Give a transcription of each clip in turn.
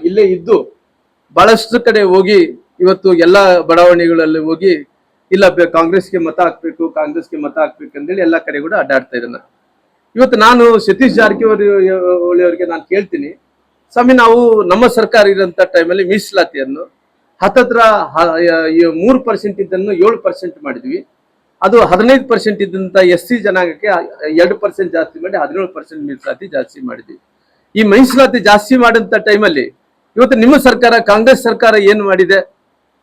ಇಲ್ಲೇ ಇದ್ದು ಬಹಳಷ್ಟು ಕಡೆ ಹೋಗಿ ಇವತ್ತು ಎಲ್ಲ ಬಡಾವಣೆಗಳಲ್ಲಿ ಹೋಗಿ ಇಲ್ಲ ಕಾಂಗ್ರೆಸ್ಗೆ ಮತ ಹಾಕ್ಬೇಕು, ಕಾಂಗ್ರೆಸ್ಗೆ ಮತ ಹಾಕ್ಬೇಕು ಅಂತೇಳಿ ಎಲ್ಲ ಕಡೆ ಕೂಡ ಅಡ್ಡಾಡ್ತಾ ಇದ್ದಾನೆ. ಇವತ್ತು ನಾನು ಸತೀಶ್ ಜಾರಕಿಹೊಳಿ ಅವರಿಗೆ ನಾನು ಕೇಳ್ತೀನಿ, ಸ್ವಾಮಿ ನಾವು ನಮ್ಮ ಸರ್ಕಾರ ಇರೋಂಥ ಟೈಮಲ್ಲಿ ಮೀಸಲಾತಿಯನ್ನು ಹತ್ತತ್ರ 3% ಇದ್ದನ್ನು 7% ಮಾಡಿದ್ವಿ. ಅದು 15% ಇದ್ದಂತ SC ಜನಾಂಗಕ್ಕೆ 2% ಜಾಸ್ತಿ ಮಾಡಿ 17% ಮೀಸಲಾತಿ ಜಾಸ್ತಿ ಮಾಡಿದ್ವಿ. ಈ ಮೀಸಲಾತಿ ಜಾಸ್ತಿ ಮಾಡಿದಂತ ಟೈಮಲ್ಲಿ ಇವತ್ತು ನಿಮ್ಮ ಸರ್ಕಾರ ಕಾಂಗ್ರೆಸ್ ಸರ್ಕಾರ ಏನ್ ಮಾಡಿದೆ,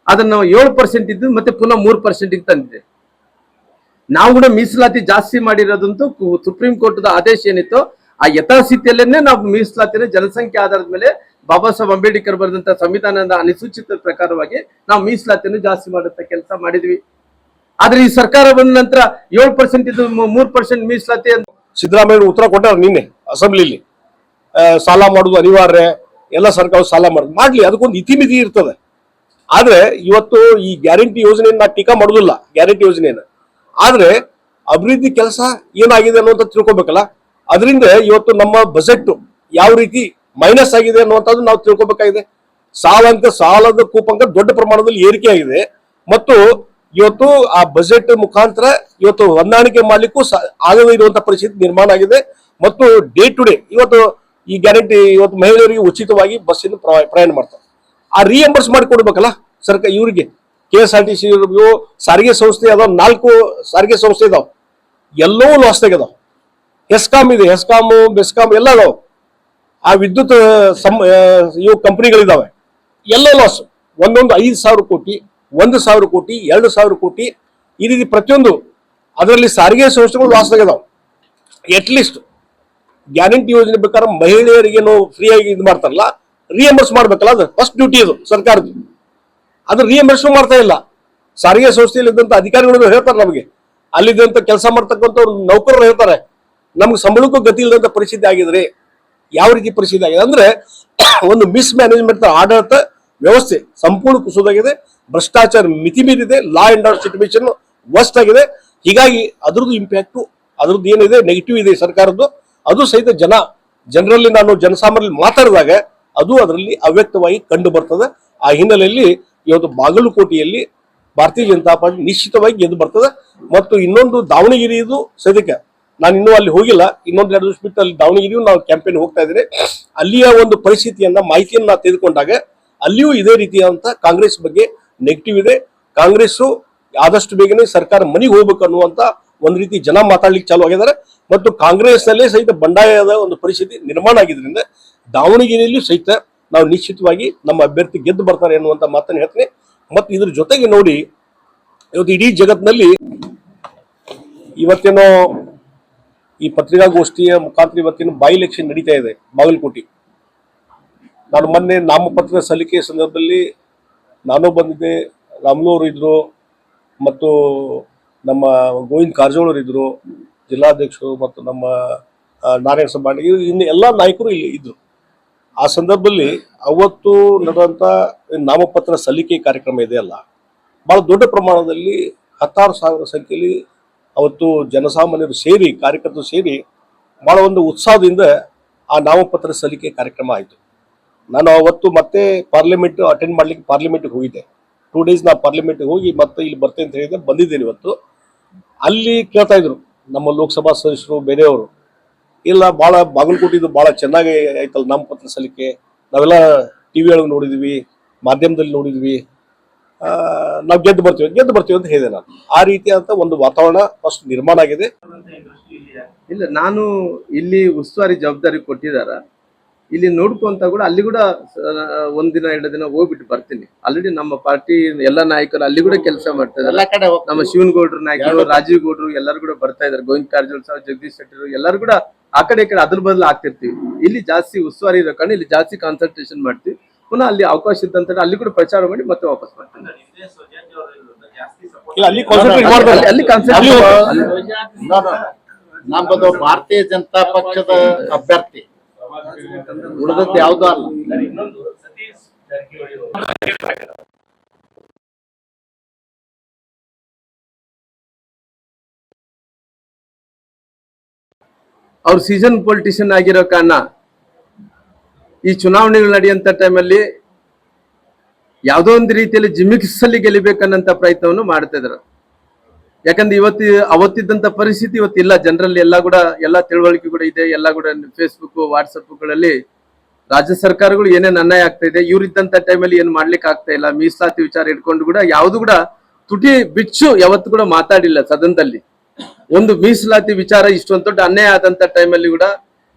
ಅದನ್ನು 7% ಇದ್ದು ಮತ್ತೆ ಪುನಃ 3% ತಂದಿದೆ. ನಾವು ಕೂಡ ಮೀಸಲಾತಿ ಜಾಸ್ತಿ ಮಾಡಿರೋದಂತೂ ಸುಪ್ರೀಂ ಕೋರ್ಟ್ ಆದೇಶ ಏನಿತ್ತು ಆ ಯಥಾಸ್ಥಿತಿಯಲ್ಲೇನೆ ನಾವು ಮೀಸಲಾತಿನ ಜನಸಂಖ್ಯೆ ಆಧಾರದ ಮೇಲೆ ಬಾಬಾ ಸಾಹೇಬ್ ಅಂಬೇಡ್ಕರ್ ಬರೆದಂತ ಸಂವಿಧಾನದ ಅನುಸೂಚಿತ ಪ್ರಕಾರವಾಗಿ ನಾವು ಮೀಸಲಾತಿಯನ್ನು ಜಾಸ್ತಿ ಮಾಡುತ್ತ ಕೆಲಸ ಮಾಡಿದ್ವಿ. ಆದ್ರೆ ಈ ಸರ್ಕಾರ ಬಂದ ನಂತರ 7% ಇದು 3% ಮೀಸಲಾತಿ ಅಂತ ಸಿದ್ದರಾಮಯ್ಯ ಉತ್ತರ ಕೊಟ್ಟಾರ ನಿನ್ನೆ ಅಸೆಂಬ್ಲಿಲಿ. ಸಾಲ ಮಾಡುದು ಅನಿವಾರ್ಯ, ಎಲ್ಲ ಸರ್ಕಾರ ಸಾಲ ಮಾಡ್ಲಿ, ಅದಕ್ಕೊಂದು ಇತಿಮಿತಿ ಇರ್ತದೆ. ಆದ್ರೆ ಇವತ್ತು ಈ ಗ್ಯಾರಂಟಿ ಯೋಜನೆಯನ್ನ ಟೀಕಾ ಮಾಡುದಿಲ್ಲ, ಗ್ಯಾರಂಟಿ ಯೋಜನೆಯನ್ನ. ಆದ್ರೆ ಅಭಿವೃದ್ಧಿ ಕೆಲಸ ಏನಾಗಿದೆ ಅನ್ನುವಂತ ತಿಳ್ಕೊಬೇಕಲ್ಲ. ಅದರಿಂದ ಇವತ್ತು ನಮ್ಮ ಬಜೆಟ್ ಯಾವ ರೀತಿ ಮೈನಸ್ ಆಗಿದೆ ಅನ್ನುವಂಥದ್ದು ನಾವು ತಿಳ್ಕೊಬೇಕಾಗಿದೆ. ಸಾಲದ ಕೂಪಂಕ ದೊಡ್ಡ ಪ್ರಮಾಣದಲ್ಲಿ ಏರಿಕೆ ಆಗಿದೆ ಮತ್ತು ಇವತ್ತು ಆ ಬಜೆಟ್ ಮುಖಾಂತರ ಇವತ್ತು ಹೊಂದಾಣಿಕೆ ಮಾಡ್ಲಿಕ್ಕೂ ಆಗದೇ ಇರುವಂತಹ ಪರಿಸ್ಥಿತಿ ನಿರ್ಮಾಣ ಆಗಿದೆ. ಮತ್ತು ಡೇ ಟು ಡೇ ಇವತ್ತು ಈ ಗ್ಯಾರಂಟಿ ಇವತ್ತು ಮಹಿಳೆಯರಿಗೆ ಉಚಿತವಾಗಿ ಬಸ್ಸಿನ ಪ್ರಯಾಣ ಮಾಡ್ತಾರೆ. ಆ ರಿಎಂಬರ್ಸ್ ಮಾಡಿ ಕೊಡ್ಬೇಕಲ್ಲ ಸರ್ಕಾರ ಇವರಿಗೆ. KSRTC ಸಾರಿಗೆ ಸಂಸ್ಥೆ ಅದಾವ, 4 ಸಾರಿಗೆ ಸಂಸ್ಥೆ ಇದಾವ, ಎಲ್ಲವೂ ಲಾಸ್ ಆಗ್ಯದಾವ. ಹೆಸ್ಕಾಂ ಇದೆ, ಹೆಸ್ಕಾಮ್ ಬೆಸ್ಕಾಮ್ ಎಲ್ಲ ಅದಾವ. ಆ ವಿದ್ಯುತ್ ಇವು ಕಂಪನಿಗಳಿದಾವೆ, ಎಲ್ಲ ಲಾಸ್. ಒಂದೊಂದು 5,000 ಕೋಟಿ, 1,000 ಕೋಟಿ, 2,000 ಕೋಟಿ, ಈ ರೀತಿ ಪ್ರತಿಯೊಂದು ಅದರಲ್ಲಿ ಸಾರಿಗೆ ಸಂಸ್ಥೆಗಳು ಲಾಸ್ ಆಗ್ಯದಾವ. ಅಟ್ಲೀಸ್ಟ್ ಗ್ಯಾರಂಟಿ ಯೋಜನೆ ಬೇಕಾದ್ರೆ ಮಹಿಳೆಯರಿಗೆ ಫ್ರೀಯಾಗಿ ಇದು ಮಾಡ್ತಾರಲ್ಲ, ರಿಯಂಬರ್ಸ್ ಮಾಡ್ಬೇಕಲ್ಲ, ಅದು ಫಸ್ಟ್ ಡ್ಯೂಟಿ ಅದು ಸರ್ಕಾರದ್ದು. ಅದು ರಿಯಂಬರ್ಸ್ ಮಾಡ್ತಾ ಇಲ್ಲ. ಸಾರಿಗೆ ಸಂಸ್ಥೆಯಲ್ಲಿ ಇದ್ದಂತ ಅಧಿಕಾರಿಗಳು ಹೇಳ್ತಾರೆ, ನಮಗೆ ಅಲ್ಲಿದ್ದಂತ ಕೆಲಸ ಮಾಡ್ತಕ್ಕಂಥ ನೌಕರರು ಹೇಳ್ತಾರೆ, ನಮ್ಗೆ ಸಂಬಳಕ್ಕೂ ಗತಿ ಇಲ್ಲದಂತ ಪರಿಸ್ಥಿತಿ ಆಗಿದ್ರೆ. ಯಾವ ರೀತಿ ಪರಿಸ್ಥಿತಿ ಆಗಿದೆ ಅಂದ್ರೆ ಒಂದು ಮಿಸ್ ಮ್ಯಾನೇಜ್ಮೆಂಟ್ ಆಡಳಿತ ವ್ಯವಸ್ಥೆ ಸಂಪೂರ್ಣ ಕುಸಿದಾಗಿದೆ, ಭ್ರಷ್ಟಾಚಾರ ಮಿತಿ ಮೀರಿದೆ, law and order situation worst ಆಗಿದೆ. ಹೀಗಾಗಿ ಅದ್ರದ್ದು ಇಂಪ್ಯಾಕ್ಟು, ಅದ್ರದ್ದು ಏನಿದೆ ನೆಗೆಟಿವ್ ಇದೆ ಸರ್ಕಾರದ್ದು, ಅದು ಸಹಿತ ಜನರಲ್ಲಿ ನಾನು ಜನಸಾಮಾನ್ಯರಲ್ಲಿ ಮಾತಾಡಿದಾಗ ಅದು ಅದರಲ್ಲಿ ಅವ್ಯಕ್ತವಾಗಿ ಕಂಡು ಬರ್ತದೆ. ಆ ಹಿನ್ನೆಲೆಯಲ್ಲಿ ಇವತ್ತು ಬಾಗಲಕೋಟೆಯಲ್ಲಿ ಭಾರತೀಯ ಜನತಾ ಪಾರ್ಟಿ ನಿಶ್ಚಿತವಾಗಿ ಗೆದ್ದು ಬರ್ತದೆ. ಮತ್ತು ಇನ್ನೊಂದು ದಾವಣಗೆರೆಯದು ಸದ್ಯಕ್ಕೆ ನಾನು ಇನ್ನೂ ಅಲ್ಲಿ ಹೋಗಿಲ್ಲ, ಇನ್ನೊಂದು 2 ದಿವಸ ಬಿಟ್ಟು ಅಲ್ಲಿ ದಾವಣಗೆರೆಯೂ ನಾವು ಕ್ಯಾಂಪೇನ್ ಹೋಗ್ತಾ ಇದ್ದೇನೆ. ಅಲ್ಲಿಯ ಒಂದು ಪರಿಸ್ಥಿತಿಯನ್ನ ಮಾಹಿತಿಯನ್ನು ನಾವು ತೆಗೆದುಕೊಂಡಾಗ ಅಲ್ಲಿಯೂ ಇದೇ ರೀತಿಯಾದಂತ ಕಾಂಗ್ರೆಸ್ ಬಗ್ಗೆ ನೆಗೆಟಿವ್ ಇದೆ. ಕಾಂಗ್ರೆಸ್ ಆದಷ್ಟು ಬೇಗನೆ ಸರ್ಕಾರ ಮನೆಗೆ ಹೋಗ್ಬೇಕು ಅನ್ನುವಂತ ಒಂದು ರೀತಿ ಜನ ಮಾತಾಡ್ಲಿಕ್ಕೆ ಚಾಲು ಆಗಿದ್ದಾರೆ. ಮತ್ತು ಕಾಂಗ್ರೆಸ್ ನಲ್ಲೇ ಸಹಿತ ಬಂಡಾಯದ ಒಂದು ಪರಿಸ್ಥಿತಿ ನಿರ್ಮಾಣ ಆಗಿದ್ರಿಂದ ದಾವಣಗೆರೆಯಲ್ಲಿ ಸಹಿತ ನಾವು ನಿಶ್ಚಿತವಾಗಿ ನಮ್ಮ ಅಭ್ಯರ್ಥಿ ಗೆದ್ದು ಬರ್ತಾರೆ ಎನ್ನುವಂತ ಮಾತನ್ನು ಹೇಳ್ತೀನಿ. ಮತ್ತು ಇದ್ರ ಜೊತೆಗೆ ನೋಡಿ, ಇವತ್ತು ಇಡೀ ಜಗತ್ತಿನಲ್ಲಿ ಇವತ್ತೇನೋ ಈ ಪತ್ರಿಕಾಗೋಷ್ಠಿಯ ಮುಖಾಂತರ ಇವತ್ತಿನ ಬೈ ಎಲೆಕ್ಷನ್ ನಡೀತಾ ಇದೆ ಬಾಗಲಕೋಟೆ. ನಾನು ಮೊನ್ನೆ ನಾಮಪತ್ರ ಸಲ್ಲಿಕೆ ಸಂದರ್ಭದಲ್ಲಿ ನಾನು ಬಂದಿದ್ದೆ, ರಾಮುಲು ಅವರು ಇದ್ರು, ಮತ್ತು ನಮ್ಮ ಗೋವಿಂದ ಕಾರಜೋಳ ಇದ್ರು, ಜಿಲ್ಲಾಧ್ಯಕ್ಷರು, ಮತ್ತು ನಮ್ಮ ನಾರಾಯಣ ಸಂಬಾಣಿ, ಇನ್ನು ಎಲ್ಲ ನಾಯಕರು ಇಲ್ಲಿ ಇದ್ರು. ಆ ಸಂದರ್ಭದಲ್ಲಿ ಅವತ್ತು ನಡೆದಂತ ನಾಮಪತ್ರ ಸಲ್ಲಿಕೆ ಕಾರ್ಯಕ್ರಮ ಇದೆಯಲ್ಲ, ಬಹಳ ದೊಡ್ಡ ಪ್ರಮಾಣದಲ್ಲಿ 16,000 ಸಂಖ್ಯೆಯಲ್ಲಿ ಅವತ್ತು ಜನಸಾಮಾನ್ಯರು ಸೇರಿ, ಕಾರ್ಯಕರ್ತರು ಸೇರಿ ಬಹಳ ಒಂದು ಉತ್ಸಾಹದಿಂದ ಆ ನಾಮಪತ್ರ ಸಲ್ಲಿಕೆ ಕಾರ್ಯಕ್ರಮ ಆಯಿತು. ನಾನು ಅವತ್ತು ಮತ್ತೆ ಪಾರ್ಲಿಮೆಂಟ್ ಅಟೆಂಡ್ ಮಾಡ್ಲಿಕ್ಕೆ ಪಾರ್ಲಿಮೆಂಟ್ಗೆ ಹೋಗಿದ್ದೆ. 2 ಡೇಸ್ ನಾ ಪಾರ್ಲಿಮೆಂಟ್ಗೆ ಹೋಗಿ ಮತ್ತೆ ಇಲ್ಲಿ ಬರ್ತೇನೆ ಅಂತ ಹೇಳಿದ್ದೆ, ಬಂದಿದ್ದೇನೆ ಇವತ್ತು. ಅಲ್ಲಿ ಕೇಳ್ತಾ ಇದ್ರು ನಮ್ಮ ಲೋಕಸಭಾ ಸದಸ್ಯರು ಬೇರೆಯವರು, ಇಲ್ಲ ಭಾಳ ಬಾಗಲಕೋಟೆದು ಭಾಳ ಚೆನ್ನಾಗಿ ಆಯ್ತಲ್ಲ ನಾಮಪತ್ರ ಸಲ್ಲಿಕೆ, ನಾವೆಲ್ಲ ಟಿವಿ ಒಳಗೆ ನೋಡಿದ್ವಿ, ಮಾಧ್ಯಮದಲ್ಲಿ ನೋಡಿದ್ವಿ, ನಾವು ಗೆದ್ದು ಬರ್ತೀವಿ ಅಂತ ಹೇಳಿದೆ ನಾನು. ಆ ರೀತಿಯಾದಂತ ಒಂದು ವಾತಾವರಣ ಫಸ್ಟ್ ನಿರ್ಮಾಣ ಆಗಿದೆ. ಇಲ್ಲ, ನಾನು ಇಲ್ಲಿ ಉಸ್ತುವಾರಿ ಜವಾಬ್ದಾರಿ ಕೊಟ್ಟಿದಾರ, ಇಲ್ಲಿ ನೋಡ್ಕೊಂತ ಕೂಡ ಅಲ್ಲಿ ಕೂಡ 1 ದಿನ 2 ದಿನ ಹೋಗ್ಬಿಟ್ಟು ಬರ್ತೀನಿ. ಆಲ್ರೆಡಿ ನಮ್ಮ ಪಾರ್ಟಿ ಎಲ್ಲ ನಾಯಕರು ಅಲ್ಲಿ ಕೂಡ ಕೆಲಸ ಮಾಡ್ತಾ ಇದ್ದಾರೆ. ನಮ್ಮ ಶಿವನಗೌಡರು ನಾಯಕರು, ರಾಜೀವ್ ಗೌಡರು ಎಲ್ಲರೂ ಕೂಡ ಬರ್ತಾ ಇದಾರೆ, ಗೋವಿಂದ ಕಾರಜೋಳ ಸಾಹೇಬ್, ಜಗದೀಶ್ ಶೆಟ್ಟರ್ ಎಲ್ಲರೂ ಕೂಡ ಆ ಕಡೆ ಅದ್ರ ಬದಲು ಆಗ್ತಿರ್ತೀವಿ. ಇಲ್ಲಿ ಜಾಸ್ತಿ ಉಸ್ತುವಾರಿ ಇರೋ ಕಾರಣ ಇಲ್ಲಿ ಜಾಸ್ತಿ ಕಾನ್ಸಂಟ್ರೇಷನ್ ಮಾಡ್ತೀವಿ. ಪುನಃ ಅಲ್ಲಿ ಅವಕಾಶ ಇದ್ದಂತ ಅಲ್ಲಿ ಕೂಡ ಪ್ರಚಾರ ಮಾಡಿ ಮತ್ತೆ ವಾಪಸ್ ಮಾಡ್ತೀನಿ. ನಮ್ಮದು ಭಾರತೀಯ ಜನತಾ ಪಕ್ಷದ ಅಭ್ಯರ್ಥಿ, ಉಳಿದದ್ದು ಯಾವ್ದು ಅಲ್ಲ. ಅವ್ರು ಸೀಸನ್ ಪೊಲಿಟಿಷಿಯನ್ ಆಗಿರೋ ಕಾರಣ ಈ ಚುನಾವಣೆಗಳು ನಡೆಯುವಂತ ಟೈಮಲ್ಲಿ ಯಾವುದೋ ಒಂದು ರೀತಿಯಲ್ಲಿ ಜಿಮಿಕ್ಸಲ್ಲಿ ಗೆಲ್ಲಿಬೇಕನ್ನಂತ ಪ್ರಯತ್ನವನ್ನು ಮಾಡ್ತಾ ಇದಾರೆ. ಯಾಕಂದ್ರೆ ಅವತ್ತಿದ್ದಂತ ಪರಿಸ್ಥಿತಿ ಇವತ್ತಿಲ್ಲ. ಜನರಲ್ಲಿ ಎಲ್ಲ ತಿಳುವಳಿಕೆ ಕೂಡ ಇದೆ. ಎಲ್ಲ ಕೂಡ ಫೇಸ್ಬುಕ್ ವಾಟ್ಸಪ್ಗಳಲ್ಲಿ ರಾಜ್ಯ ಸರ್ಕಾರಗಳು ಏನೇನ್ ಅನ್ಯಾಯ ಆಗ್ತಾ ಇದೆ, ಇವ್ರಿದ್ದಂತ ಟೈಮಲ್ಲಿ ಏನ್ ಮಾಡ್ಲಿಕ್ಕೆ ಆಗ್ತಾ ಇಲ್ಲ. ಮೀಸಲಾತಿ ವಿಚಾರ ಇಟ್ಕೊಂಡು ಕೂಡ ಯಾವ್ದು ಕೂಡ ತುಟಿ ಬಿಚ್ಚು ಯಾವತ್ತು ಕೂಡ ಮಾತಾಡಿಲ್ಲ ಸದನದಲ್ಲಿ. ಒಂದು ಮೀಸಲಾತಿ ವಿಚಾರ ಇಷ್ಟೊಂದು ದೊಡ್ಡ ಅನ್ಯಾಯ ಆದಂತ ಟೈಮಲ್ಲಿ ಕೂಡ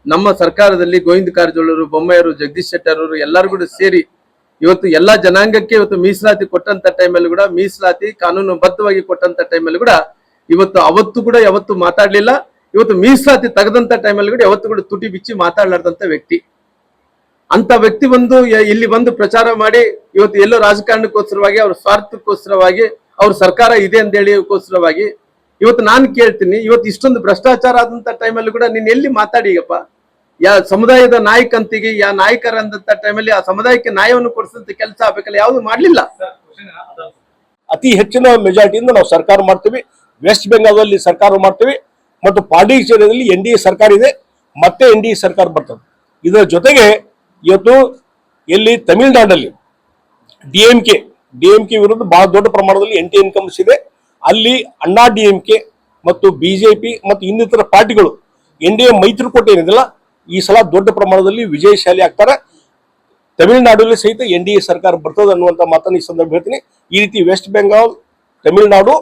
ನಮ್ಮ ಸರ್ಕಾರದಲ್ಲಿ ಗೋವಿಂದ ಕಾರಜೋಳರು, ಬೊಮ್ಮಾಯಿಯವರು, ಜಗದೀಶ್ ಶೆಟ್ಟರ್ ಅವರು ಎಲ್ಲರೂ ಕೂಡ ಸೇರಿ ಇವತ್ತು ಎಲ್ಲಾ ಜನಾಂಗಕ್ಕೆ ಇವತ್ತು ಮೀಸಲಾತಿ ಕೊಟ್ಟಂತ ಟೈಮಲ್ಲಿ ಕೂಡ, ಮೀಸಲಾತಿ ಕಾನೂನು ಬದ್ಧವಾಗಿ ಕೊಟ್ಟಂತ ಟೈಮಲ್ಲಿ ಕೂಡ ಅವತ್ತು ಕೂಡ ಯಾವತ್ತು ಮಾತಾಡ್ಲಿಲ್ಲ. ಇವತ್ತು ಮೀಸಲಾತಿ ತೆಗೆದಂತ ಟೈಮಲ್ಲಿ ಕೂಡ ಯಾವತ್ತು ಕೂಡ ತುಟಿ ಬಿಚ್ಚಿ ಮಾತಾಡ್ಲಾರ್ದಂತ ವ್ಯಕ್ತಿ. ಅಂತ ವ್ಯಕ್ತಿ ಇಲ್ಲಿ ಬಂದು ಪ್ರಚಾರ ಮಾಡಿ ಇವತ್ತು ಎಲ್ಲೋ ರಾಜಕಾರಣಕ್ಕೋಸ್ಕರವಾಗಿ, ಅವ್ರ ಸ್ವಾರ್ಥಕ್ಕೋಸ್ಕರವಾಗಿ, ಅವ್ರ ಸರ್ಕಾರ ಇದೆ ಅಂತ ಹೇಳಿಗೋಸ್ಕರವಾಗಿ ಇವತ್ತು ನಾನು ಕೇಳ್ತೀನಿ, ಇವತ್ತು ಇಷ್ಟೊಂದು ಭ್ರಷ್ಟಾಚಾರ ಆದಂತ ಟೈಮಲ್ಲಿ ಕೂಡ ನೀನ್ ಎಲ್ಲಿ ಮಾತಾಡಿಗಪ್ಪ? ಸಮುದಾಯದ ನಾಯಕಂತಿಗೆ ನಾಯಕರ ಅಂದಂತ ಟೈಮಲ್ಲಿ ಆ ಸಮುದಾಯಕ್ಕೆ ನ್ಯಾಯವನ್ನು ಕೊಡಿಸಂತ ಕೆಲಸ ಆಗ್ಬೇಕಲ್ಲ, ಯಾವುದು ಮಾಡ್ಲಿಲ್ಲ. ಅತಿ ಹೆಚ್ಚಿನ ಮೆಜಾರಿಟಿಯಿಂದ ನಾವು ಸರ್ಕಾರ ಮಾಡ್ತೀವಿ. ವೆಸ್ಟ್ ಬೆಂಗಾಲದಲ್ಲಿ ಸರ್ಕಾರ ಮಾಡ್ತೀವಿ ಮತ್ತು ಪಾಂಡಿಚೇರಿಯಲ್ಲಿ NDA ಸರ್ಕಾರ ಇದೆ, ಮತ್ತೆ NDA ಸರ್ಕಾರ ಬರ್ತದೆ. ಇದರ ಜೊತೆಗೆ ಇವತ್ತು ಎಲ್ಲಿ ತಮಿಳುನಾಡಲ್ಲಿ ಡಿಎಂಕೆ ವಿರುದ್ಧ ಬಹಳ ದೊಡ್ಡ ಪ್ರಮಾಣದಲ್ಲಿ NT ಇನ್ಕಮ್ಸ್ ಇದೆ. ಅಲ್ಲಿ ಅಣ್ಣಾ DMK ಮತ್ತು ಬಿಜೆಪಿ ಮತ್ತು ಇನ್ನಿತರ ಪಾರ್ಟಿಗಳು NDA ಮೈತ್ರಿಕೂಟ ಏನಿದಿಲ್ಲ, ಈ ಸಲ ದೊಡ್ಡ ಪ್ರಮಾಣದಲ್ಲಿ ವಿಜಯಶಾಲಿ ಆಗ್ತಾರೆ. ತಮಿಳುನಾಡಲ್ಲಿ ಸಹಿತ NDA ಸರ್ಕಾರ ಬರ್ತದೆ ಅನ್ನುವಂಥ ಮಾತನ್ನು ಈ ಸಂದರ್ಭ ಹೇಳ್ತೀನಿ. ಈ ರೀತಿ ವೆಸ್ಟ್ ಬೆಂಗಾಲ್, ತಮಿಳುನಾಡು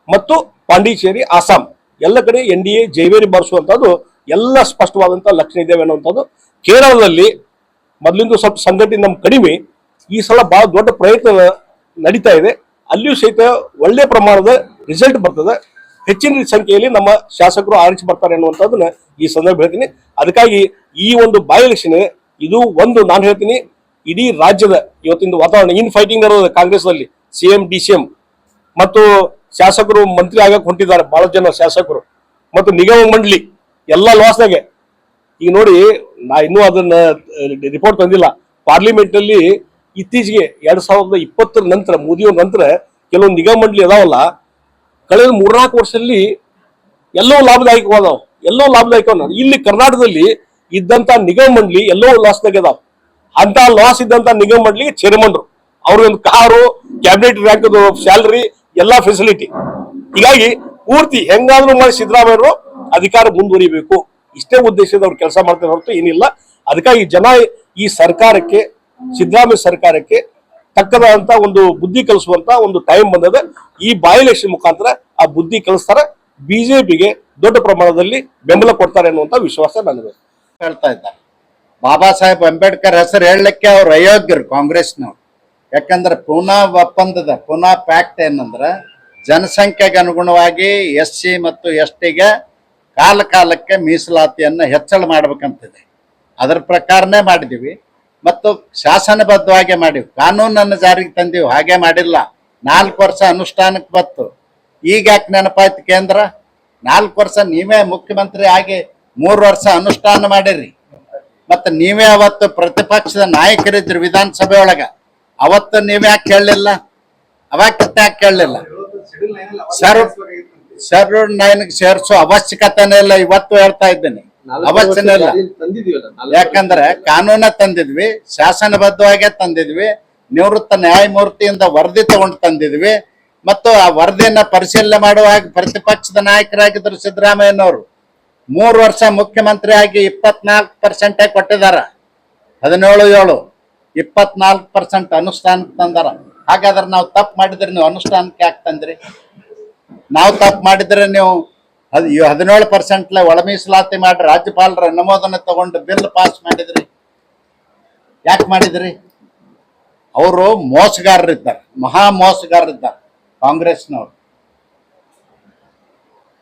ಮತ್ತು ಪಾಂಡಿಚೇರಿ, ಆಸಾಂ ಎಲ್ಲ ಕಡೆ NDA ಜೈವೇರಿ ಬಾರಿಸುವಂಥದ್ದು ಎಲ್ಲ ಸ್ಪಷ್ಟವಾದಂಥ ಲಕ್ಷಣ ಇದ್ದೇವೆ ಅನ್ನುವಂಥದ್ದು. ಕೇರಳದಲ್ಲಿ ಮೊದಲಿಂದ ಸ್ವಲ್ಪ ಸಂಘಟನೆ ನಮ್ಗೆ ಕಡಿಮೆ, ಈ ಸಲ ಬಹಳ ದೊಡ್ಡ ಪ್ರಯತ್ನ ನಡೀತಾ ಇದೆ. ಅಲ್ಲಿಯೂ ಸಹಿತ ಒಳ್ಳೆ ಪ್ರಮಾಣದ ರಿಸಲ್ಟ್ ಬರ್ತದೆ. ಹೆಚ್ಚಿನ ಸಂಖ್ಯೆಯಲ್ಲಿ ನಮ್ಮ ಶಾಸಕರು ಆರಿಸಿ ಬರ್ತಾರೆ ಅನ್ನುವಂಥದ್ದನ್ನ ಈ ಸಂದರ್ಭ ಹೇಳ್ತೀನಿ. ಅದಕ್ಕಾಗಿ ಈ ಒಂದು ಬೈ ಎಲೆಕ್ಷನ್ ಇದು ನಾನು ಹೇಳ್ತೀನಿ, ಇಡೀ ರಾಜ್ಯದ ಇವತ್ತಿನ ವಾತಾವರಣ ಇನ್ ಫೈಟಿಂಗ್ ಇರೋದು ಕಾಂಗ್ರೆಸ್ ಅಲ್ಲಿ CM DCM ಮತ್ತು ಶಾಸಕರು ಮಂತ್ರಿ ಆಗಕ್ಕೆ ಹೊಂಟಿದ್ದಾರೆ ಬಹಳ ಜನ ಶಾಸಕರು, ಮತ್ತು ನಿಗಮ ಮಂಡಳಿ ಎಲ್ಲ ಲಾಸ್ನಾಗೆ. ಈಗ ನೋಡಿ, ನಾ ಇನ್ನೂ ಅದನ್ನ ರಿಪೋರ್ಟ್ ತಂದಿಲ್ಲ. ಪಾರ್ಲಿಮೆಂಟ್ ಅಲ್ಲಿ ಇತ್ತೀಚೆಗೆ 2020 ನಂತರ, ಮೋದಿಯವ್ರ ನಂತರ ಕೆಲವೊಂದು ನಿಗಮ ಮಂಡಳಿ ಅದಾವಲ್ಲ, ಕಳೆದ 3-4 ವರ್ಷದಲ್ಲಿ ಎಲ್ಲೋ ಲಾಭದಾಯಕವಾದವು. ಇಲ್ಲಿ ಕರ್ನಾಟಕದಲ್ಲಿ ಇದ್ದಂತ ನಿಗಮ ಮಂಡಳಿ ಎಲ್ಲೋ ಲಾಸ್ದಾಗ ಅದಾವ. ಅಂತ ಲಾಸ್ ಇದ್ದಂತ ನಿಗಮ ಮಂಡಳಿಗೆ ಚೇರ್ಮನ್ರು, ಅವ್ರಿಗೊಂದು ಕಾರು, ಕ್ಯಾಬಿನೆಟ್ ರ್ಯಾಂಕ್ ಸ್ಯಾಲರಿ, ಎಲ್ಲಾ ಫೆಸಿಲಿಟಿ. ಹೀಗಾಗಿ ಪೂರ್ತಿ ಹೆಂಗಾದ್ರೂ ಮಾಡಿ ಸಿದ್ದರಾಮಯ್ಯರು ಅಧಿಕಾರ ಮುಂದುವರಿಬೇಕು, ಇಷ್ಟೇ ಉದ್ದೇಶದ ಅವ್ರು ಕೆಲಸ ಮಾಡ್ತಾರೆ ಹೊರತು ಏನಿಲ್ಲ. ಅದಕ್ಕಾಗಿ ಜನ ಈ ಸರ್ಕಾರಕ್ಕೆ, ಸಿದ್ದರಾಮಯ್ಯ ಸರ್ಕಾರಕ್ಕೆ ತಕ್ಕದಂತ ಒಂದು ಬುದ್ಧಿ ಕಲಿಸುವಂತ ಒಂದು ಟೈಮ್ ಬಂದದ. ಈ ಬೈ ಎಲೆಕ್ಷನ್ ಮುಖಾಂತರ ಆ ಬುದ್ಧಿ ಕಲಿಸ್ತಾರೆ, ಬಿಜೆಪಿಗೆ ದೊಡ್ಡ ಪ್ರಮಾಣದಲ್ಲಿ ಬೆಂಬಲ ಕೊಡ್ತಾರೆ ಅನ್ನುವಂತ ವಿಶ್ವಾಸ ನನಗೆ. ಹೇಳ್ತಾ ಇದ್ದಾರೆ ಬಾಬಾ ಸಾಹೇಬ್ ಅಂಬೇಡ್ಕರ್ ಹೆಸರು ಹೇಳಲಿಕ್ಕೆ ಅವ್ರು ಅಯೋಗ್ಯರು ಕಾಂಗ್ರೆಸ್ನವ್ರು. ಯಾಕಂದ್ರೆ ಪೂನಾ ಪ್ಯಾಕ್ಟ್ ಏನಂದ್ರೆ ಜನಸಂಖ್ಯೆಗೆ ಅನುಗುಣವಾಗಿ SC ಮತ್ತು STಗೆ ಕಾಲಕ್ಕೆ ಮೀಸಲಾತಿಯನ್ನು ಹೆಚ್ಚಳ ಮಾಡ್ಬೇಕಂತಿದೆ. ಅದರ ಪ್ರಕಾರನೇ ಮಾಡಿದೀವಿ ಮತ್ತು ಶಾಸನಬದ್ಧವಾಗಿ ಮಾಡಿವಿ, ಕಾನೂನನ್ನು ಜಾರಿಗೆ ತಂದೀವಿ. ಹಾಗೆ ಮಾಡಿಲ್ಲ. 4 ವರ್ಷ ಅನುಷ್ಠಾನಕ್ಕೆ ಬತ್ತು. ಈಗ ಯಾಕೆ ನೆನಪಾಯ್ತು ಕೇಂದ್ರ? 4 ವರ್ಷ ನೀವೇ ಮುಖ್ಯಮಂತ್ರಿ ಆಗಿ 3 ವರ್ಷ ಅನುಷ್ಠಾನ ಮಾಡಿರಿ. ಮತ್ತೆ ನೀವೇ ಅವತ್ತು ಪ್ರತಿಪಕ್ಷದ ನಾಯಕರಿದ್ರು ವಿಧಾನಸಭೆ ಒಳಗ, ಅವತ್ತು ನೀವ್ಯಾಕೆ ಕೇಳಲಿಲ್ಲ? ಅವಾಗತ್ತೆ ಯಾಕೆ ಕೇಳಲಿಲ್ಲ? ಶೆಡ್ಯೂಲ್ 9ಗೆ ಸೇರಿಸೋ ಅವಶ್ಯಕತೆನೇ ಇಲ್ಲ. ಇವತ್ತು ಹೇಳ್ತಾ ಇದ್ದೀನಿ, ಅವಶ್ಯನೇ ಇಲ್ಲ. ಯಾಕಂದ್ರೆ ಕಾನೂನ ತಂದಿದ್ವಿ, ಶಾಸನಬದ್ಧವಾಗೇ ತಂದಿದ್ವಿ, ನಿವೃತ್ತ ನ್ಯಾಯಮೂರ್ತಿಯಿಂದ ವರದಿ ತಗೊಂಡು ತಂದಿದ್ವಿ. ಮತ್ತು ಆ ವರದಿಯನ್ನ ಪರಿಶೀಲನೆ ಮಾಡುವಾಗ ಪ್ರತಿಪಕ್ಷದ ನಾಯಕರಾಗಿದ್ರು ಸಿದ್ದರಾಮಯ್ಯನವರು. 3 ವರ್ಷ ಮುಖ್ಯಮಂತ್ರಿ ಆಗಿ 24% ಕೊಟ್ಟಿದಾರ. 17/7 24% ಅನುಷ್ಠಾನಕ್ಕೆ ತಂದಾರ. ಹಾಗಾದ್ರೆ ನಾವು ತಪ್ಪು ಮಾಡಿದ್ರೆ ನೀವು ಅನುಷ್ಠಾನಕ್ಕೆ ಯಾಕೆ ತಂದ್ರಿ? ನಾವು ತಪ್ಪು ಮಾಡಿದ್ರೆ ನೀವು 17% ಒಳ ಮೀಸಲಾತಿ ಮಾಡಿ ರಾಜ್ಯಪಾಲರ ಅನುಮೋದನೆ ತಗೊಂಡು ಬಿಲ್ ಪಾಸ್ ಮಾಡಿದ್ರಿ. ಯಾಕೆ ಮಾಡಿದ್ರಿ? ಅವರು ಮೋಸಗಾರರಿದ್ದಾರೆ, ಮಹಾ ಮೋಸಗಾರರಿದ್ದಾರೆ ಕಾಂಗ್ರೆಸ್ನವರು.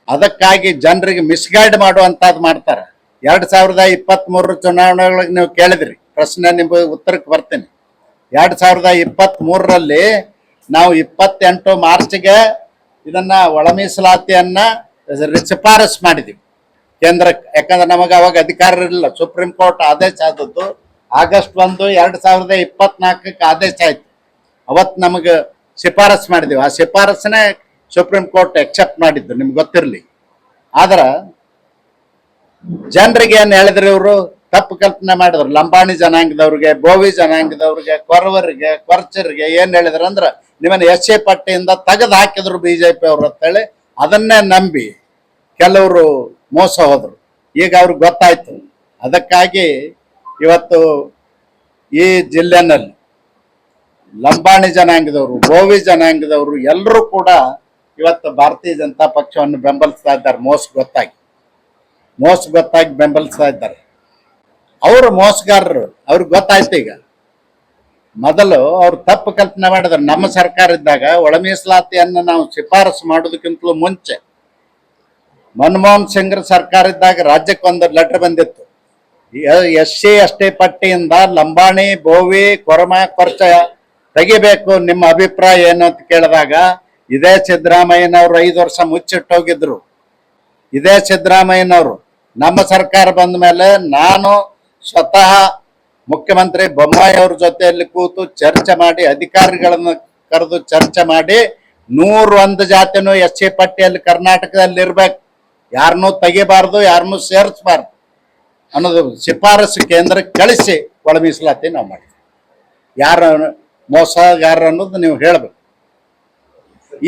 ಅದಕ್ಕಾಗಿ ಜನರಿಗೆ ಮಿಸ್ಗೈಡ್ ಮಾಡುವಂತದ್ದು ಮಾಡ್ತಾರೆ. 2023 ಚುನಾವಣೆಗಳಿಗೆ ನೀವು ಕೇಳಿದ್ರಿ ಪ್ರಶ್ನೆ, ನಿಮ್ಗೆ ಉತ್ತರಕ್ಕೆ ಬರ್ತೀನಿ. 2023ರಲ್ಲಿ ನಾವು 28 ಮಾರ್ಚ್ಗೆ ಇದನ್ನ ಒಳ ಮೀಸಲಾತಿಯನ್ನ ಶಿಫಾರಸ್ ಮಾಡಿದ್ವಿ ಕೇಂದ್ರಕ್ಕೆ. ಯಾಕಂದ್ರೆ ನಮಗೆ ಅವಾಗ ಅಧಿಕಾರ ಇರಲಿಲ್ಲ. ಸುಪ್ರೀಂ ಕೋರ್ಟ್ ಆದೇಶ ಆದದ್ದು August 1, 2024ಕ್ಕೆ ಆದೇಶ ಆಯ್ತು. ಅವತ್ತು ನಮಗೆ ಶಿಫಾರಸ್ ಮಾಡಿದ್ವಿ. ಆ ಶಿಫಾರಸ್ಸನ್ನೇ ಸುಪ್ರೀಂ ಕೋರ್ಟ್ ಎಕ್ಸೆಪ್ಟ್ ಮಾಡಿದ್ದು, ನಿಮ್ಗೆ ಗೊತ್ತಿರಲಿ. ಆದ್ರೆ ಜನರಿಗೆ ಏನು ಹೇಳಿದ್ರು ಇವರು? ತಪ್ಪು ಕಲ್ಪನೆ ಮಾಡಿದ್ರು. ಲಂಬಾಣಿ ಜನಾಂಗದವ್ರಿಗೆ, ಬೋವಿ ಜನಾಂಗದವ್ರಿಗೆ, ಕೊರವರಿಗೆ, ಕೊರ್ಚರಿಗೆ ಏನ್ ಹೇಳಿದ್ರು ಅಂದ್ರೆ ನಿಮ್ಮನ್ನ ಎಸ್.ಸಿ ಪಟ್ಟಿಯಿಂದ ತೆಗೆದು ಹಾಕಿದ್ರು ಬಿಜೆಪಿ ಅವ್ರು ಅಂತೇಳಿ ಅದನ್ನೇ ನಂಬಿ ಕೆಲವರು ಮೋಸ ಹೋದ್ರು. ಈಗ ಅವ್ರಿಗೆ ಗೊತ್ತಾಯ್ತು. ಅದಕ್ಕಾಗಿ ಇವತ್ತು ಈ ಜಿಲ್ಲೆನಲ್ಲಿ ಲಂಬಾಣಿ ಜನಾಂಗದವರು, ಬೋವಿ ಜನಾಂಗದವರು ಎಲ್ಲರೂ ಕೂಡ ಇವತ್ತು ಭಾರತೀಯ ಜನತಾ ಪಕ್ಷವನ್ನು ಬೆಂಬಲಿಸ್ತಾ ಇದ್ದಾರೆ. ಮೋಸ ಗೊತ್ತಾಗಿ ಬೆಂಬಲಿಸ್ತಾ ಇದ್ದಾರೆ. ಅವರು ಮೋಸಗಾರರು, ಅವ್ರಿಗೆ ಗೊತ್ತಾಯ್ತು. ಈಗ ಮೊದಲು ಅವ್ರು ತಪ್ಪು ಕಲ್ಪನೆ ಮಾಡಿದ್ರು. ನಮ್ಮ ಸರ್ಕಾರ ಇದ್ದಾಗ ಒಳ ಮೀಸಲಾತಿಯನ್ನು ನಾವು ಶಿಫಾರಸು ಮಾಡೋದಕ್ಕಿಂತಲೂ ಮುಂಚೆ ಮನಮೋಹನ್ ಸಿಂಗ್ರ ಸರ್ಕಾರ ಇದ್ದಾಗ ರಾಜ್ಯಕ್ಕೆ ಒಂದು ಲೆಟರ್ ಬಂದಿತ್ತು. ಎಸ್.ಸಿ ಎಸ್.ಟಿ ಪಟ್ಟಿಯಿಂದ ಲಂಬಾಣಿ, ಬೋವಿ, ಕೊರಮ, ಕೊರ್ಚ ತೆಗಿಬೇಕು, ನಿಮ್ಮ ಅಭಿಪ್ರಾಯ ಏನು ಅಂತ ಕೇಳಿದಾಗ ಇದೇ ಸಿದ್ದರಾಮಯ್ಯನವರು 5 ವರ್ಷ ಮುಚ್ಚಿಟ್ಟೋಗಿದ್ರು. ಇದೇ ಸಿದ್ದರಾಮಯ್ಯನವರು ನಮ್ಮ ಸರ್ಕಾರ ಬಂದ ಮೇಲೆ ನಾನು ಸ್ವತಃ ಮುಖ್ಯಮಂತ್ರಿ ಬೊಮ್ಮಾಯಿ ಅವ್ರ ಜೊತೆಯಲ್ಲಿ ಕೂತು ಚರ್ಚೆ ಮಾಡಿ, ಅಧಿಕಾರಿಗಳನ್ನು ಕರೆದು ಚರ್ಚೆ ಮಾಡಿ 101 ಜಾತಿನೂ ಎಸ್.ಸಿ ಪಟ್ಟಿಯಲ್ಲಿ ಕರ್ನಾಟಕದಲ್ಲಿ ಇರ್ಬೇಕು, ಯಾರನ್ನೂ ತೆಗಿಬಾರ್ದು, ಯಾರನ್ನೂ ಸೇರಿಸಬಾರ್ದು ಅನ್ನೋದು ಶಿಫಾರಸು ಕೇಂದ್ರಕ್ಕೆ ಕಳಿಸಿ ಒಳ ಮೀಸಲಾತಿ ನಾವು ಮಾಡ್ತೀವಿ. ಯಾರು ಮೋಸಗಾರ ಅನ್ನೋದು ನೀವು ಹೇಳ್ಬೇಕು.